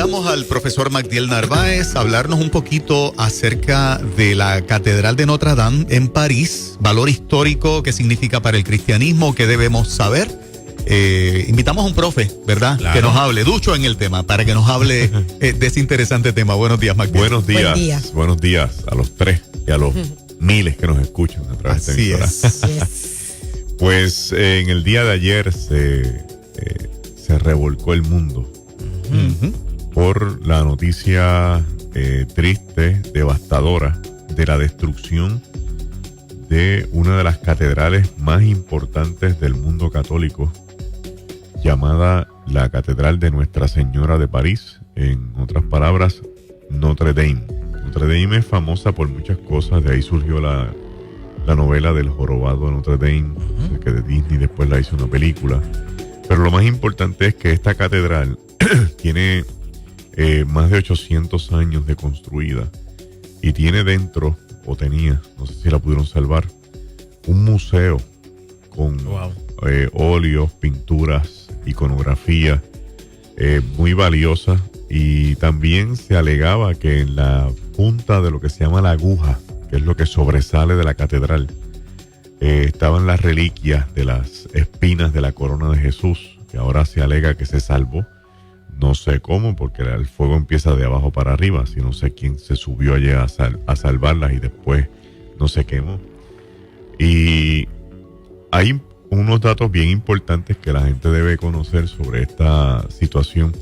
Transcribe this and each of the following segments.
Invitamos al profesor Magdiel Narváez a hablarnos un poquito acerca de la Catedral de Notre Dame en París, valor histórico, qué significa para el cristianismo, qué debemos saber. Invitamos a un profe, ¿verdad? Claro. Que nos hable, ducho en el tema, para que nos hable de ese interesante tema. Buenos días, Magdiel. Buenos días. Buen día. Buenos días a los tres y a los miles que nos escuchan a través de Así esta emisora. Pues en el día de ayer se revolcó el mundo por la noticia triste, devastadora, de la destrucción de una de las catedrales más importantes del mundo católico, llamada la Catedral de Nuestra Señora de París, en otras palabras, Notre Dame. Notre Dame es famosa por muchas cosas, de ahí surgió la novela del jorobado de Notre Dame, que de Disney después la hizo una película. Pero lo más importante es que esta catedral tiene más de 800 años de construida y tiene dentro, o tenía, no sé si la pudieron salvar, un museo con óleos, pinturas, iconografía muy valiosa, y también se alegaba que en la punta de lo que se llama la aguja, que es lo que sobresale de la catedral, estaban las reliquias de las espinas de la corona de Jesús, que ahora se alega que se salvó. No sé cómo, porque el fuego empieza de abajo para arriba, si no sé quién se subió allá a salvarlas y después no se quemó. Y hay unos datos bien importantes que la gente debe conocer sobre esta situación.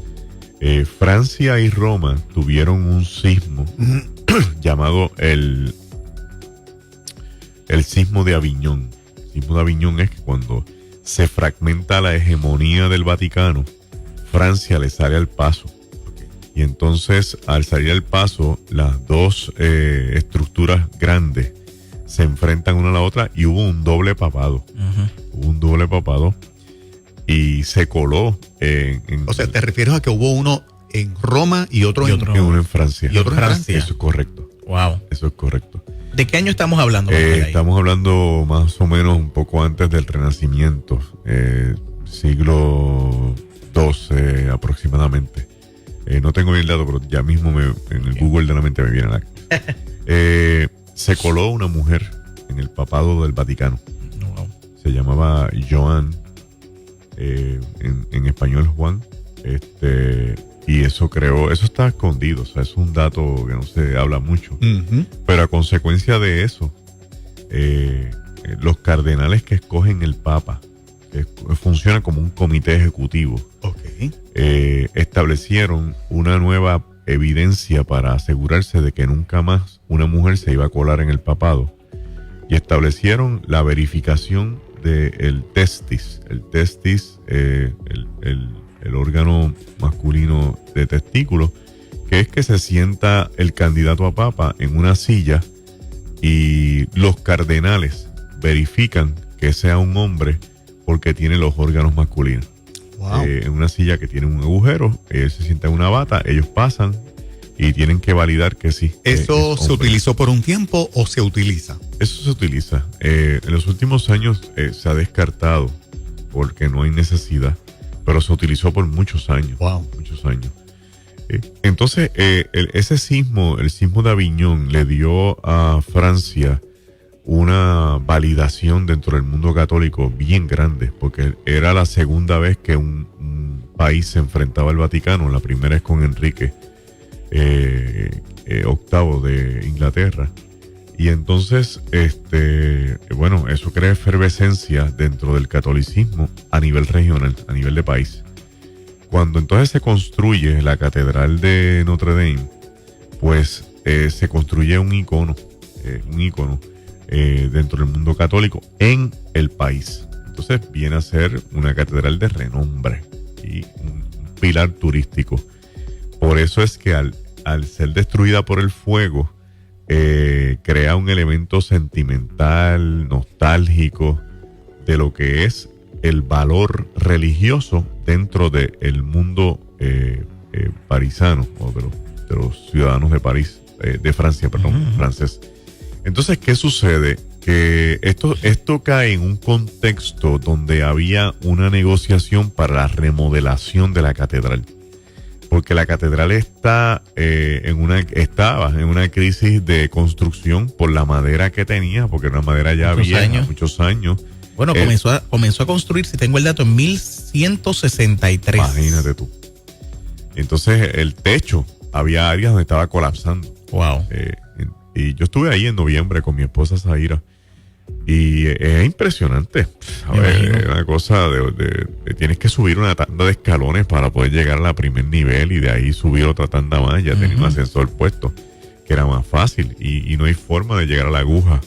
Francia y Roma tuvieron un sismo llamado el sismo de Aviñón. El sismo de Aviñón es que cuando se fragmenta la hegemonía del Vaticano, Francia le sale al paso. Y entonces, al salir al paso, las dos estructuras grandes se enfrentan una a la otra y hubo un doble papado. Hubo un doble papado y se coló O sea, ¿te refieres a que hubo uno en Roma y otro uno en Francia? Y otro en Francia. Eso es correcto. Wow. Eso es correcto. ¿De qué año estamos hablando? Estamos hablando más o menos un poco antes del Renacimiento, siglo XII aproximadamente. No tengo bien el dato, pero ya mismo en el Google de la mente me viene a la... se coló una mujer en el papado del Vaticano. Wow. Se llamaba Joan, en español Juan, y eso está escondido, o sea, es un dato que no se habla mucho. Pero a consecuencia de eso, los cardenales que escogen el Papa, que funciona como un comité ejecutivo, establecieron una nueva evidencia para asegurarse de que nunca más una mujer se iba a colar en el papado, y establecieron la verificación del testis. El testis, el órgano masculino de testículos, que es que se sienta el candidato a papa en una silla y los cardenales verifican que sea un hombre porque tiene los órganos masculinos. Wow. En una silla que tiene un agujero, él se sienta en una bata, ellos pasan y tienen que validar que sí. ¿Eso se utilizó por un tiempo o se utiliza? Eso se utiliza. En los últimos años se ha descartado porque no hay necesidad, pero se utilizó por muchos años. Wow. Muchos años. Entonces, ese sismo, el sismo de Aviñón, le dio a Francia una validación dentro del mundo católico bien grande, porque era la segunda vez que un país se enfrentaba al Vaticano. La primera es con Enrique VIII de Inglaterra. Y entonces, bueno, eso crea efervescencia dentro del catolicismo a nivel regional, a nivel de país. Cuando entonces se construye la Catedral de Notre Dame, pues se construye un icono dentro del mundo católico en el país. Entonces viene a ser una catedral de renombre y un pilar turístico. Por eso es que al ser destruida por el fuego, crea un elemento sentimental, nostálgico, de lo que es el valor religioso dentro del mundo parisano, o de los ciudadanos de París, de Francia, perdón, francés. Entonces, ¿qué sucede? Que esto cae en un contexto donde había una negociación para la remodelación de la catedral. porque la catedral estaba en una crisis de construcción por la madera que tenía, porque era una madera ya vieja, muchos años. Bueno, comenzó a construir, si tengo el dato, en 1163. Imagínate tú. Entonces el techo, había áreas donde estaba colapsando. Wow. Y yo estuve ahí en noviembre con mi esposa Zaira. Y es impresionante. Es una cosa tienes que subir una tanda de escalones para poder llegar a la primer nivel y de ahí subir otra tanda más. Ya tenía un ascensor puesto, que era más fácil. Y no hay forma de llegar a la aguja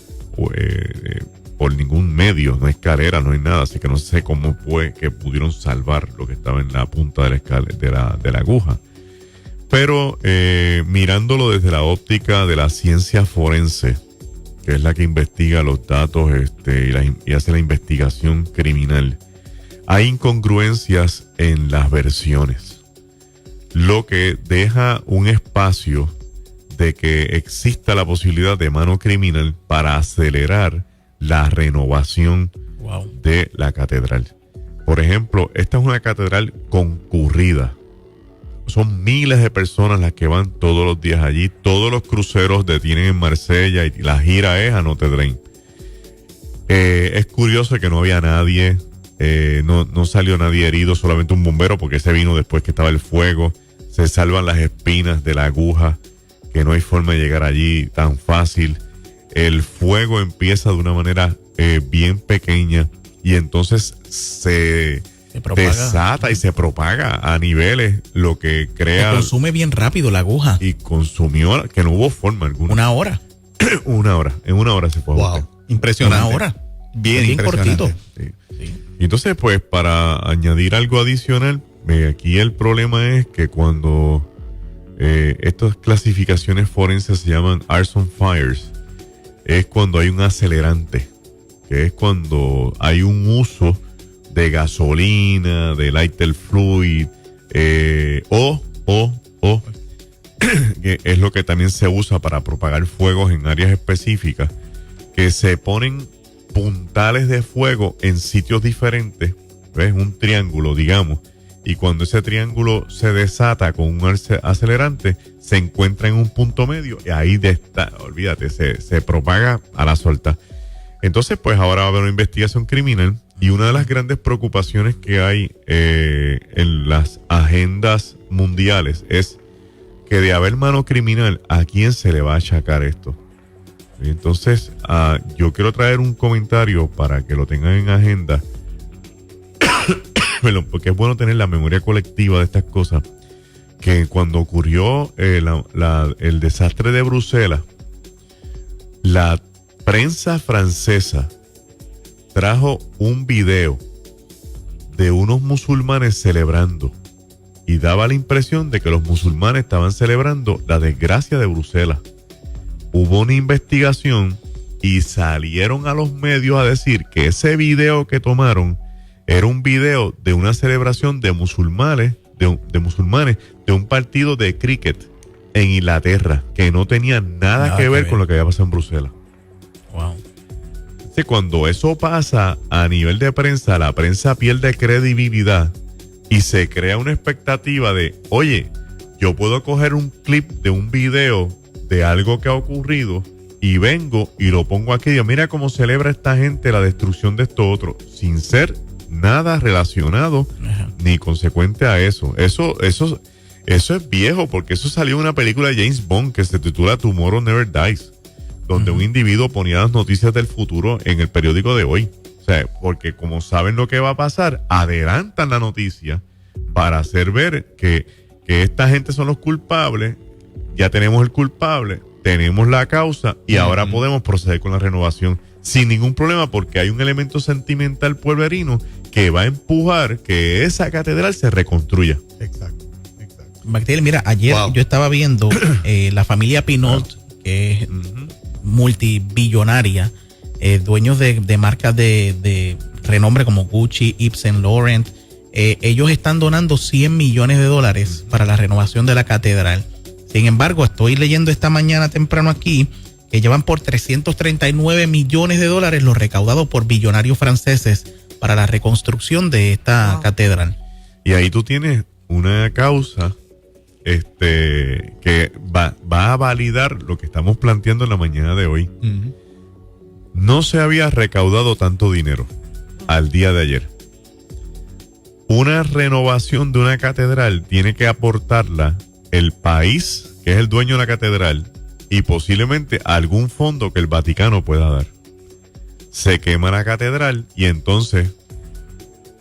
por ningún medio, no hay escalera, no hay nada. Así que no sé cómo fue que pudieron salvar lo que estaba en la punta de la aguja. Pero mirándolo desde la óptica de la ciencia forense, que es la que investiga los datos y hace la investigación criminal, hay incongruencias en las versiones, lo que deja un espacio de que exista la posibilidad de mano criminal para acelerar la renovación de la catedral. Por ejemplo, esta es una catedral concurrida. Son miles de personas las que van todos los días allí. Todos los cruceros detienen en Marsella y la gira es a Notre Dame. Es curioso que no había nadie, no salió nadie herido, solamente un bombero, porque ese vino después que estaba el fuego. Se salvan las espinas de la aguja, que no hay forma de llegar allí tan fácil. El fuego empieza de una manera bien pequeña y entonces se desata y se propaga a niveles, lo que crea... Se consume bien rápido la aguja. Y consumió, que no hubo forma alguna. Una hora. En una hora se fue. Wow, impresionante. Una hora. Bien cortito. Sí. Y entonces, pues, para añadir algo adicional, aquí el problema es que cuando estas clasificaciones forenses se llaman arson fires, es cuando hay un acelerante, que es cuando hay un uso de gasolina, de lighter fluid, o que es lo que también se usa para propagar fuegos en áreas específicas, que se ponen puntales de fuego en sitios diferentes, ¿ves? Un triángulo, digamos, y cuando ese triángulo se desata con un acelerante, se encuentra en un punto medio y ahí olvídate, se propaga a la suelta. Entonces, pues ahora va a haber una investigación criminal. Y una de las grandes preocupaciones que hay en las agendas mundiales es que de haber mano criminal, ¿a quién se le va a achacar esto? Entonces, yo quiero traer un comentario para que lo tengan en agenda, porque es bueno tener la memoria colectiva de estas cosas, que cuando ocurrió el desastre de Bruselas, la prensa francesa trajo un video de unos musulmanes celebrando y daba la impresión de que los musulmanes estaban celebrando la desgracia de Bruselas. Hubo una investigación y salieron a los medios a decir que ese video que tomaron era un video de una celebración de musulmanes, de un partido de cricket en Inglaterra, que no tenía nada que ver con lo que había pasado en Bruselas. Wow. Cuando eso pasa a nivel de prensa, la prensa pierde credibilidad y se crea una expectativa de, oye, yo puedo coger un clip de un video de algo que ha ocurrido y vengo y lo pongo aquí y digo, mira cómo celebra esta gente la destrucción de esto otro, sin ser nada relacionado ni consecuente a eso. Eso es viejo, porque eso salió en una película de James Bond que se titula Tomorrow Never Dies, donde un individuo ponía las noticias del futuro en el periódico de hoy. O sea, porque como saben lo que va a pasar, adelantan la noticia para hacer ver que esta gente son los culpables, ya tenemos el culpable, tenemos la causa y ahora podemos proceder con la renovación sin ningún problema, porque hay un elemento sentimental pueblerino que va a empujar que esa catedral se reconstruya. Exacto. Magdiel, mira, ayer yo estaba viendo la familia Pinault, que es multibillonaria, dueños de marcas de renombre como Gucci, Yves Saint Laurent. Ellos están donando $100 millones para la renovación de la catedral. Sin embargo, estoy leyendo esta mañana temprano aquí que llevan por $339 millones los recaudados por billonarios franceses para la reconstrucción de esta catedral. Y ahí tú tienes una causa que va a validar lo que estamos planteando en la mañana de hoy. No se había recaudado tanto dinero al día de ayer. Una renovación de una catedral tiene que aportarla el país, que es el dueño de la catedral, y posiblemente algún fondo que el Vaticano pueda dar. Se quema la catedral y entonces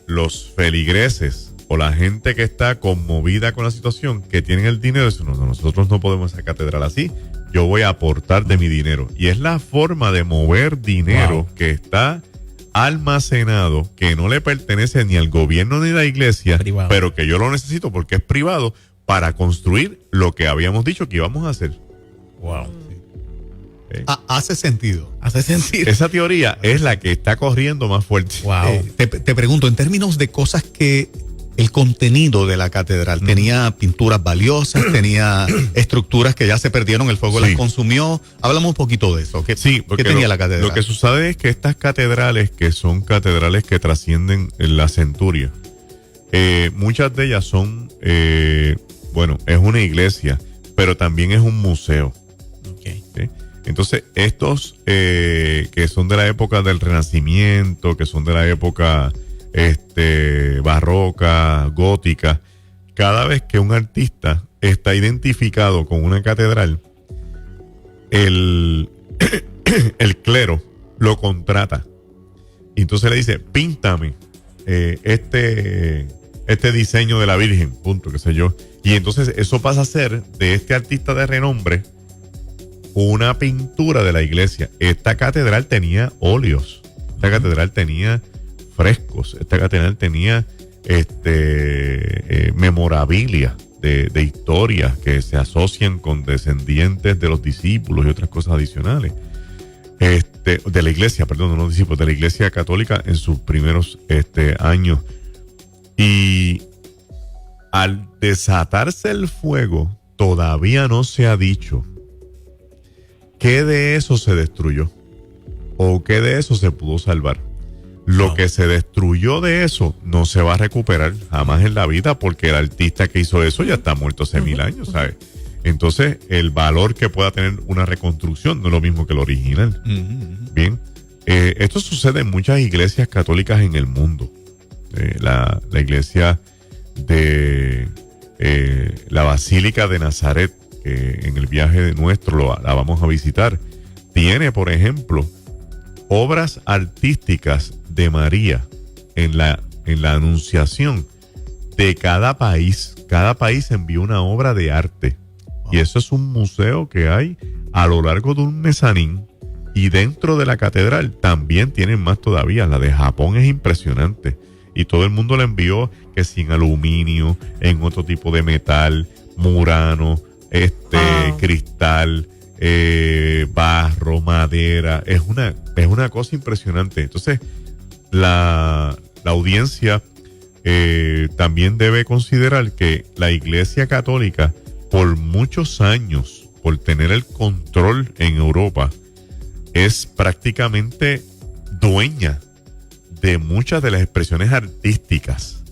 los feligreses o la gente que está conmovida con la situación, que tienen el dinero, dicen, no, nosotros no podemos esa catedral así, yo voy a aportar de mi dinero. Y es la forma de mover dinero que está almacenado, que no le pertenece ni al gobierno ni a la iglesia, privado, pero que yo lo necesito porque es privado para construir lo que habíamos dicho que íbamos a hacer. Wow. Hace sentido. Hace sentido. Esa teoría es la que está corriendo más fuerte. Wow. Te pregunto, en términos de cosas que el contenido de la catedral tenía pinturas valiosas, tenía estructuras que ya se perdieron, el fuego las consumió. Háblame un poquito de eso. ¿Qué tenía la catedral? Lo que sucede es que estas catedrales, que son catedrales que trascienden la centuria, muchas de ellas son, es una iglesia, pero también es un museo. Okay. ¿Sí? Entonces, estos que son de la época del Renacimiento, que son de la época barroca, gótica, cada vez que un artista está identificado con una catedral, el clero lo contrata. Y entonces le dice, píntame este diseño de la Virgen, punto, qué sé yo. Y entonces eso pasa a ser de este artista de renombre una pintura de la iglesia. Esta catedral tenía óleos, esta catedral tenía frescos, esta catedral tenía memorabilia de historias que se asocian con descendientes de los discípulos y otras cosas adicionales. De la iglesia, perdón, no los discípulos, de la iglesia católica en sus primeros años. Y al desatarse el fuego, todavía no se ha dicho qué de eso se destruyó o qué de eso se pudo salvar. Lo que se destruyó de eso no se va a recuperar jamás en la vida, porque el artista que hizo eso ya está muerto hace 1000 años, ¿sabes? Entonces, el valor que pueda tener una reconstrucción no es lo mismo que el original. Bien, esto sucede en muchas iglesias católicas en el mundo. La iglesia de la Basílica de Nazaret, en el viaje nuestro la vamos a visitar, tiene, por ejemplo, obras artísticas de María en la Anunciación de cada país. Cada país envió una obra de arte. Y eso es un museo que hay a lo largo de un mezanín. Y dentro de la catedral también tienen más todavía. La de Japón es impresionante. Y todo el mundo la envió, que sin aluminio, en otro tipo de metal, murano, cristal, barro, madera. Es una cosa impresionante. Entonces, la audiencia también debe considerar que la Iglesia Católica, por muchos años, por tener el control en Europa, es prácticamente dueña de muchas de las expresiones artísticas,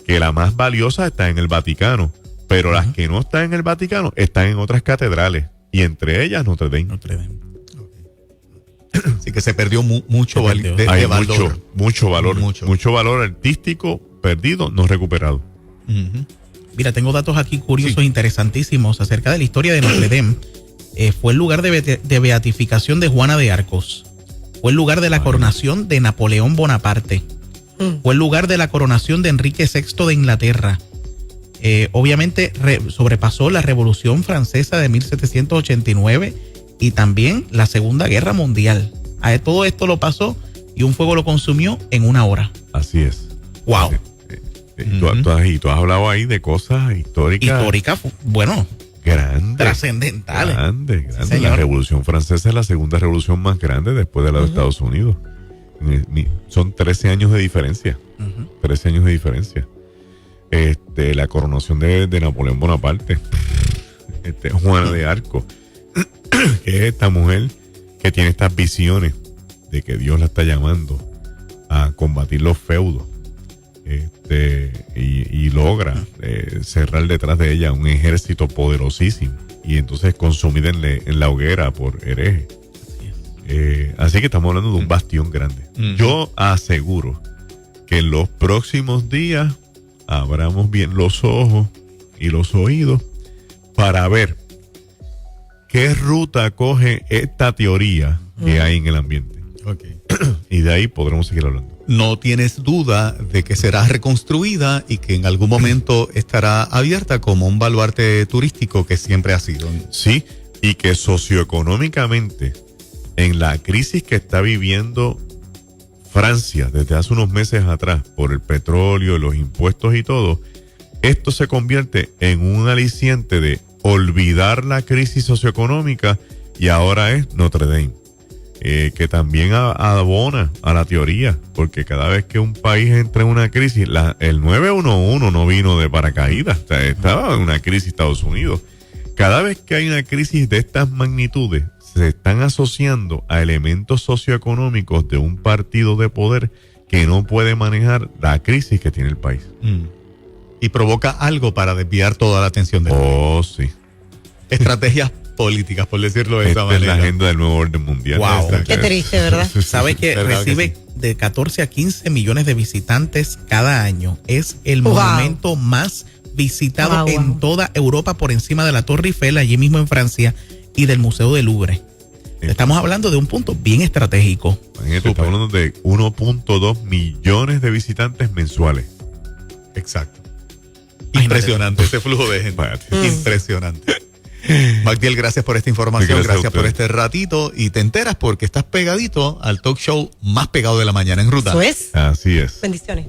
que la más valiosa está en el Vaticano, pero las que no están en el Vaticano están en otras catedrales, y entre ellas Notre Dame. Así que se perdió mucho valor. Mucho valor artístico perdido, no recuperado. Mira, tengo datos aquí curiosos, interesantísimos acerca de la historia de Notre Dame. Fue el lugar de beatificación de Juana de Arcos. Fue el lugar de la coronación de Napoleón Bonaparte. Fue el lugar de la coronación de Enrique VI de Inglaterra. Obviamente sobrepasó la Revolución Francesa de 1789 y también la Segunda Guerra Mundial. Todo esto lo pasó y un fuego lo consumió en 1 hora. Así es. Wow. Tú has hablado ahí de cosas históricas. Bueno, grandes. Trascendentales. Grande. Sí, la Revolución Francesa es la segunda revolución más grande después de la de Estados Unidos. Son 13 años de diferencia. 13 años de diferencia. La coronación de Napoleón Bonaparte. Juana de Arco. Que es esta mujer que tiene estas visiones de que Dios la está llamando a combatir los feudos. y logra cerrar detrás de ella un ejército poderosísimo y entonces consumida en la hoguera por hereje. Así que estamos hablando de un bastión grande. Yo aseguro que en los próximos días abramos bien los ojos y los oídos para ver qué ruta coge esta teoría que hay en el ambiente. Okay. Y de ahí podremos seguir hablando. No tienes duda de que será reconstruida y que en algún momento estará abierta como un baluarte turístico que siempre ha sido. Sí, y que socioeconómicamente, en la crisis que está viviendo Francia desde hace unos meses atrás por el petróleo, los impuestos y todo, esto se convierte en un aliciente de olvidar la crisis socioeconómica y ahora es Notre Dame. Que también abona a la teoría, porque cada vez que un país entra en una crisis, el 911 no vino de paracaídas, estaba en una crisis Estados Unidos. Cada vez que hay una crisis de estas magnitudes, se están asociando a elementos socioeconómicos de un partido de poder que no puede manejar la crisis que tiene el país. Y provoca algo para desviar toda la atención de sí. Estrategias políticas, por decirlo de esa manera. Es la agenda del nuevo orden mundial. Wow. Qué triste, ¿verdad? ¿Sabe que recibe de 14 a 15 millones de visitantes cada año? Es el monumento más visitado en toda Europa, por encima de la Torre Eiffel, allí mismo en Francia, y del Museo del Louvre. Estamos hablando de un punto bien estratégico. Estamos hablando de 1.2 millones de visitantes mensuales. Exacto. Impresionante ese flujo de gente. Impresionante. Magdiel, gracias por esta información, gracias por este ratito, y te enteras porque estás pegadito al talk show más pegado de la mañana en Ruta. Eso es. Así es. Bendiciones.